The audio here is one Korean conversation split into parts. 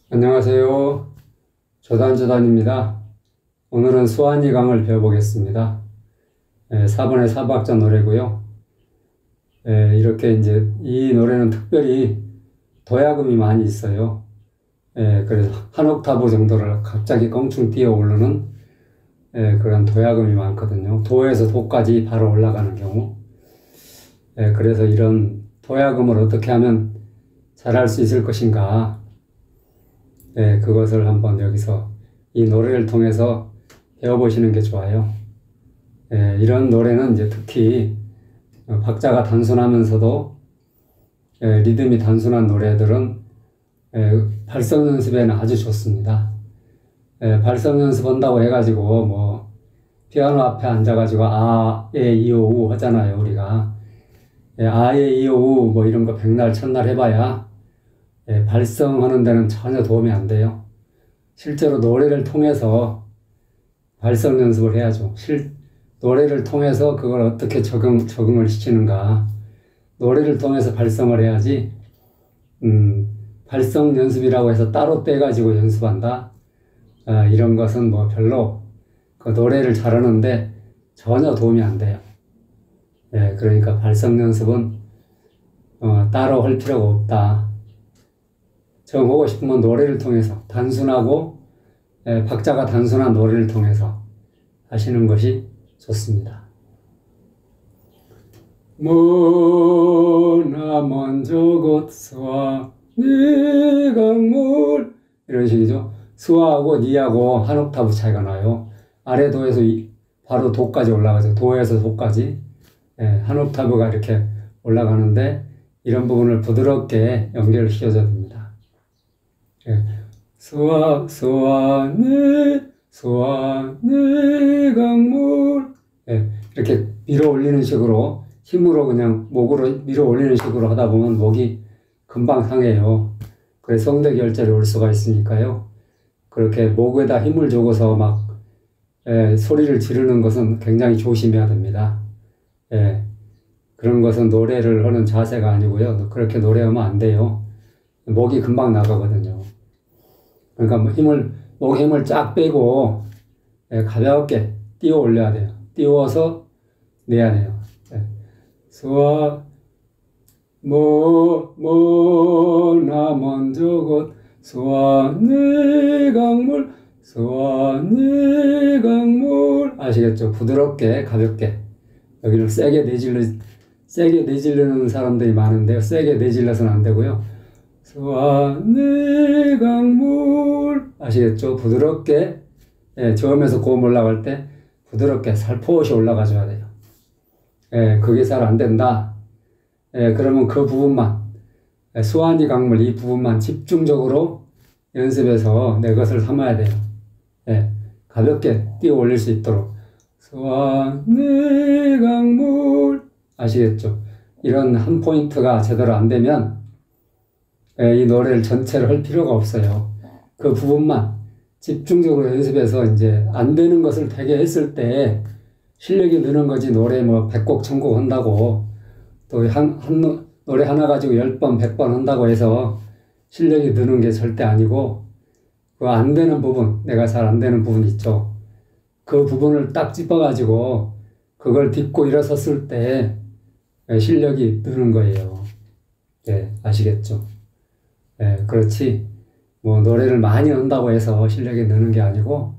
안녕하세요. 조단조단입니다. 오늘은 수완이 강을 배워보겠습니다. 4번의 사박자 노래고요. 이렇게 이제 이 노래는 특별히 도야금이 많이 있어요. 그래서 한 옥타브 정도를 갑자기 껑충 뛰어 오르는 그런 도야금이 많거든요. 도에서 도까지 바로 올라가는 경우. 그래서 이런 도야금을 어떻게 하면 잘할 수 있을 것인가. 그것을 한번 여기서 이 노래를 통해서 배워보시는 게 좋아요. 이런 노래는 이제 특히 박자가 단순하면서도 리듬이 단순한 노래들은 발성 연습에는 아주 좋습니다. 발성 연습한다고 해가지고 뭐 피아노 앞에 앉아가지고 아, 에, 이, 오, 우 하잖아요, 우리가. 아, 에, 이, 오, 우 뭐 이런 거 백날 천날 해봐야 발성하는 데는 전혀 도움이 안 돼요. 실제로 노래를 통해서 발성 연습을 해야죠. 노래를 통해서 그걸 어떻게 적응을 시키는가. 노래를 통해서 발성을 해야지, 발성 연습이라고 해서 따로 떼가지고 연습한다. 이런 것은 뭐 별로 그 노래를 잘하는데 전혀 도움이 안 돼요. 그러니까 발성 연습은 따로 할 필요가 없다. 적응하고 싶으면 노래를 통해서 단순하고 박자가 단순한 노래를 통해서 하시는 것이 좋습니다. 머나먼 저곳 수와 네 강물 이런 식이죠. 수하고 니하고 한 옥타브 차이가 나요. 아래 도에서 바로 도까지 올라가죠. 도에서 도까지 한 옥타브가 이렇게 올라가는데 이런 부분을 부드럽게 연결을 시켜줘야 됩니다. 수와 네 강물 이렇게 밀어 올리는 식으로 힘으로 그냥 목으로 밀어 올리는 식으로 하다 보면 목이 금방 상해요. 그래서 성대결절이 올 수가 있으니까요. 그렇게 목에다 힘을 주고서 막 소리를 지르는 것은 굉장히 조심해야 됩니다. 그런 것은 노래를 하는 자세가 아니고요. 그렇게 노래하면 안 돼요. 목이 금방 나가거든요. 그러니까 목에 힘을 쫙 빼고 가볍게 띄워 올려야 돼요. 띄워서 내야 돼요. 수와 머나먼 저곳 수와 네 강물 수와 네 강물 아시겠죠? 부드럽게 가볍게 여기를 세게 내지르는 사람들이 많은데요. 세게 내질러서는 안 되고요. 수와 네 강물 아시겠죠? 부드럽게 저음에서 고음 올라갈 때 부드럽게 살포시 올라가줘야 돼요. 그게 잘 안 된다. 그러면 그 부분만 수완이 강물 이 부분만 집중적으로 연습해서 내 것을 삼아야 돼요. 가볍게 띄워 올릴 수 있도록 수완 네 강물 아시겠죠? 이런 한 포인트가 제대로 안 되면 이 노래를 전체를 할 필요가 없어요. 그 부분만 집중적으로 연습해서 이제 안 되는 것을 되게 했을 때 실력이 느는 거지. 노래 뭐 100곡 1000곡 한다고 또 노래 하나 가지고 10번 100번 한다고 해서 실력이 느는 게 절대 아니고 그 안 되는 부분, 내가 잘 안 되는 부분 있죠. 그 부분을 딱 짚어가지고 그걸 딛고 일어섰을 때 실력이 느는 거예요. 아시겠죠? 그렇지. 뭐 노래를 많이 한다고 해서 실력이 느는 게 아니고,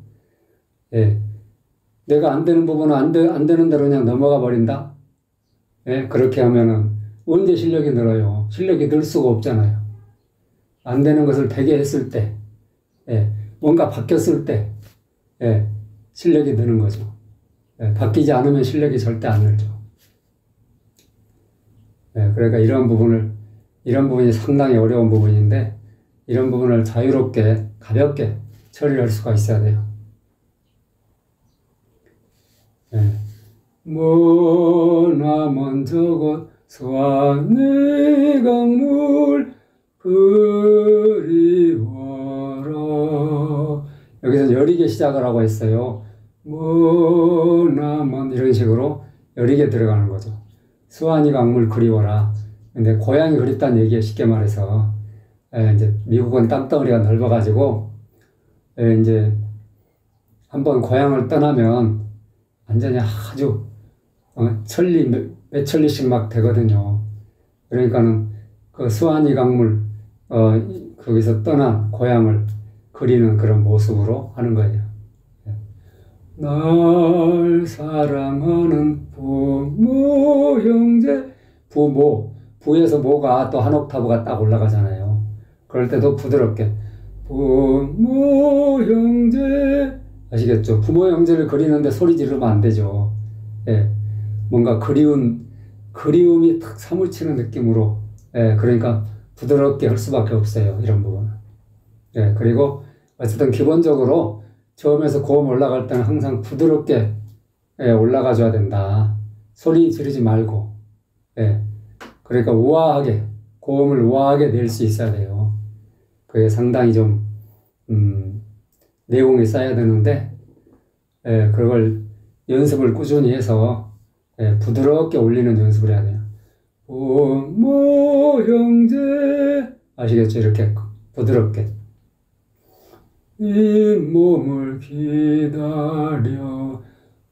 내가 안 되는 부분은 안 되는 대로 그냥 넘어가 버린다. 그렇게 하면은 언제 실력이 늘어요? 실력이 늘 수가 없잖아요. 안 되는 것을 되게 했을 때, 뭔가 바뀌었을 때, 실력이 느는 거죠. 바뀌지 않으면 실력이 절대 안 늘죠. 그러니까 이런 부분이 상당히 어려운 부분인데, 이런 부분을 자유롭게, 가볍게 처리를 할 수가 있어야 돼요. 머나먼 저곳 수와 네 강물 그리워라. 여기서 여리게 시작을 하고 했어요. 머나먼 이런 식으로 여리게 들어가는 거죠. 수완이 강물 그리워라. 근데 고향이 그립다는 얘기에 쉽게 말해서 이제 미국은 땅덩어리가 넓어가지고 이제 한번 고향을 떠나면 완전히 아주 천리 몇 천리씩 막 되거든요. 그러니까는 그 수완이 강물 거기서 떠난 고향을 그리는 그런 모습으로 하는 거예요. 날 사랑하는 부모 형제, 부모, 부에서 모가 또 한 옥타브가 딱 올라가잖아요. 그럴 때도 부드럽게 부모 형제, 아시겠죠? 부모 형제를 그리는데 소리 지르면 안 되죠. 예, 뭔가 그리움이 탁 사무치는 느낌으로, 그러니까 부드럽게 할 수밖에 없어요. 이런 부분은. 그리고 어쨌든 기본적으로 저음에서 고음 올라갈 때는 항상 부드럽게 올라가 줘야 된다. 소리 지르지 말고. 그러니까 우아하게, 고음을 우아하게 낼 수 있어야 돼요. 그게 상당히 좀 내공이 쌓여야 되는데, 그걸 연습을 꾸준히 해서 부드럽게 올리는 연습을 해야 돼요. 부모 형제, 아시겠죠? 이렇게 부드럽게. 이 몸을 기다려,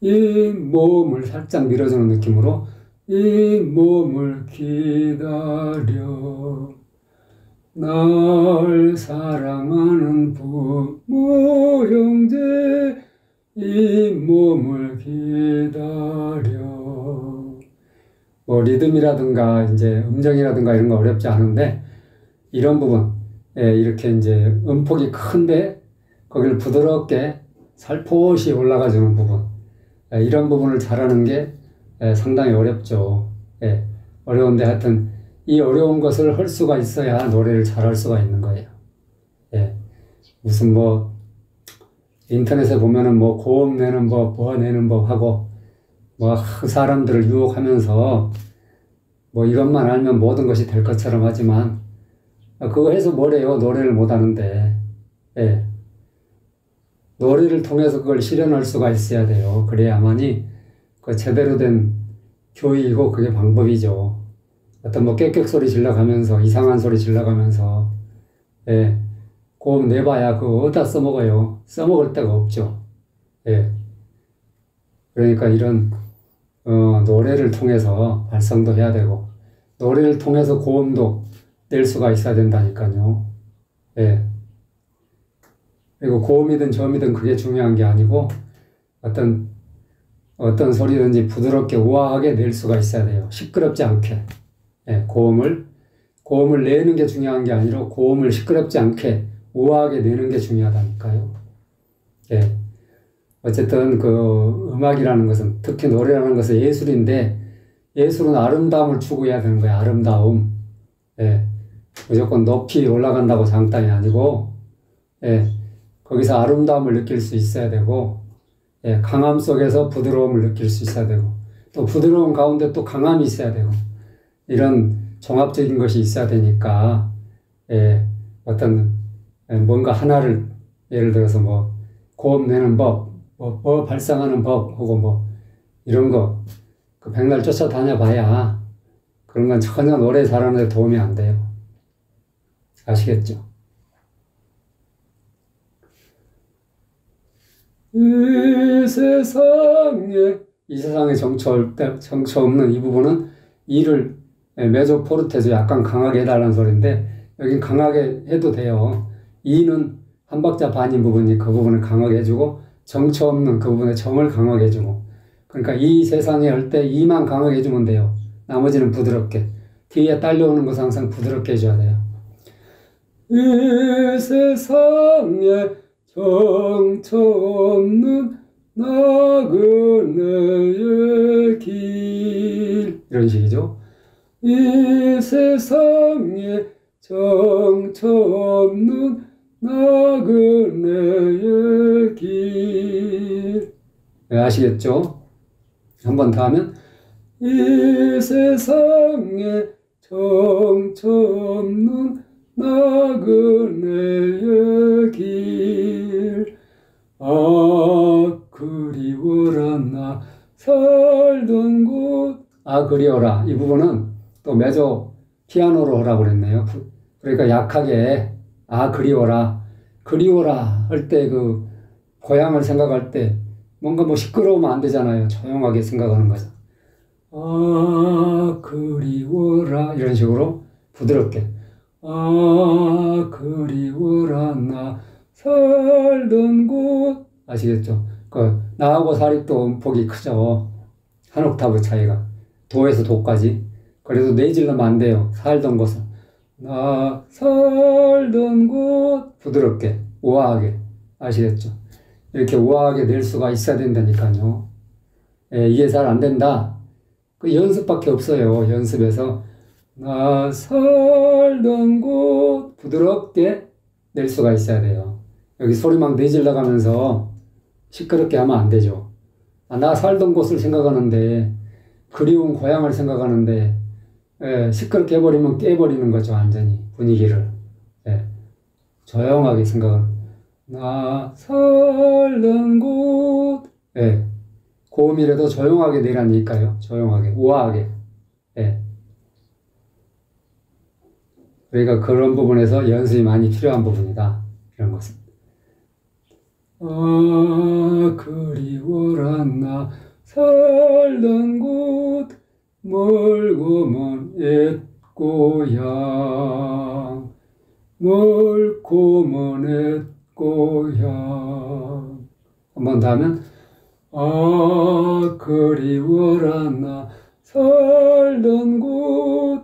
이 몸을 살짝 밀어주는 느낌으로 이 몸을 기다려, 날 사랑하는 부모 형제, 이 몸을 기다려. 뭐 리듬이라든가 이제 음정이라든가 이런 거 어렵지 않은데, 이런 부분, 이렇게 이제 음폭이 큰데 거기를 부드럽게 살포시 올라가주는 부분, 이런 부분을 잘하는 게 상당히 어렵죠. 어려운데 하여튼 이 어려운 것을 할 수가 있어야 노래를 잘할 수가 있는 거예요. 무슨 뭐 인터넷에 보면은 뭐 고음 내는 법, 뭐 내는 법 하고 뭐 사람들을 유혹하면서 뭐 이것만 알면 모든 것이 될 것처럼 하지만, 그거 해서 뭐래요? 노래를 못 하는데. 노래를 통해서 그걸 실현할 수가 있어야 돼요. 그래야만이 그 제대로 된 교육이고 그게 방법이죠. 어떤 뭐 꽥꽥 소리 질러가면서 이상한 소리 질러가면서 고음 내봐야 그거 어디다 써먹어요. 써먹을 데가 없죠. 그러니까 이런 노래를 통해서 발성도 해야 되고 노래를 통해서 고음도 낼 수가 있어야 된다니까요. 그리고 고음이든 저음이든 그게 중요한 게 아니고 어떤 소리든지 부드럽게 우아하게 낼 수가 있어야 돼요. 시끄럽지 않게. 고음을 내는 게 중요한 게 아니라 고음을 시끄럽지 않게 우아하게 내는 게 중요하다니까요. 어쨌든 그 음악이라는 것은, 특히 노래라는 것은 예술인데, 예술은 아름다움을 추구해야 되는 거예요. 아름다움. 무조건 높이 올라간다고 장단이 아니고, 거기서 아름다움을 느낄 수 있어야 되고, 강함 속에서 부드러움을 느낄 수 있어야 되고, 또 부드러움 가운데 또 강함이 있어야 되고, 이런 종합적인 것이 있어야 되니까, 어떤 뭔가 하나를, 예를 들어서 뭐 고음 내는 법, 뭐 발성하는 법 하고 뭐 이런 거 그 백날 쫓아다녀 봐야 그런 건 전혀 노래 잘하는 데 도움이 안 돼요. 아시겠죠? 이 세상에 정처 없는 이 부분은 이를 메조 포르테죠. 약간 강하게 해달라는 소리인데, 여긴 강하게 해도 돼요. 이는 한 박자 반인 부분이 그 부분을 강하게 해주고, 정처 없는 그 부분에 정을 강하게 해주고, 그러니까 이 세상에 할 때 이만 강하게 해주면 돼요. 나머지는 부드럽게. 뒤에 딸려오는 것은 항상 부드럽게 해줘야 돼요. 이 세상에 정처 없는 나그네의 길, 이런 식이죠. 이 세상에 정처 없는 나그네의 길. 아시겠죠? 한 번 더 하면 이 세상에 정처 없는 나그네의 길. 아 그리워라 나 살던 곳. 아 그리워라, 이 부분은 또 메조 피아노로 하라고 그랬네요. 그러니까 약하게, 아, 그리워라. 그리워라 할 때 그 고향을 생각할 때 뭔가 뭐 시끄러우면 안 되잖아요. 조용하게 생각하는 거죠. 아, 그리워라. 이런 식으로 부드럽게. 아, 그리워라. 나 살던 곳. 아시겠죠? 그, 나하고 살이 또 음폭이 크죠. 한 옥타브 차이가. 도에서 도까지. 그래도 내질러면 안 돼요. 살던 곳은. 나 살던 곳. 부드럽게, 우아하게. 아시겠죠? 이렇게 우아하게 낼 수가 있어야 된다니까요. 예, 이게 잘 안 된다. 그 연습밖에 없어요. 연습에서 나 살던 곳 부드럽게 낼 수가 있어야 돼요. 여기 소리 막 내질러 가면서 시끄럽게 하면 안 되죠. 아, 나 살던 곳을 생각하는데 그리운 고향을 생각하는데 예, 시끄럽게 해버리면 깨버리는 거죠. 완전히 분위기를. 예, 조용하게 생각하는 나 살던 곳. 예, 고음이라도 조용하게 내라니까요. 조용하게, 우아하게. 예. 그러니까 그런 부분에서 연습이 많이 필요한 부분이다. 이런 것은. 아, 그리워라 나 살던 곳 멀고 먼 옛 고향 멀고 먼 옛 고향 한 번 더 하면 아, 그리워라 나 살던 곳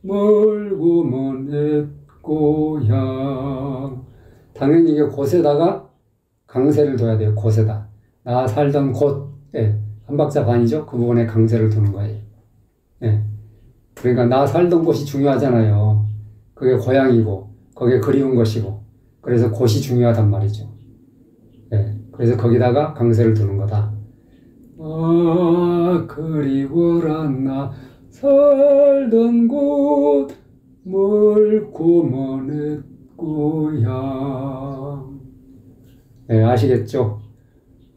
멀고 먼 옛 고향. 당연히 이게 곳에다가 강세를 둬야 돼요. 곳에다. 나 살던 곳에 한 박자 반이죠. 그 부분에 강세를 두는 거예요. 예. 그러니까 나 살던 곳이 중요하잖아요. 그게 고향이고 그게 그리운 것이고 그래서 곳이 중요하단 말이죠. 예. 그래서 거기다가 강세를 두는 거다. 아, 그리워라 나 살던 곳 멀고 먼 옛 고향. 예, 아시겠죠?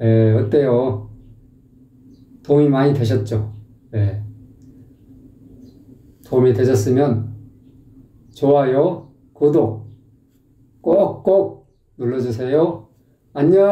예, 어때요? 도움이 많이 되셨죠? 예. 도움이 되셨으면 좋아요, 구독 꼭꼭 눌러주세요. 안녕!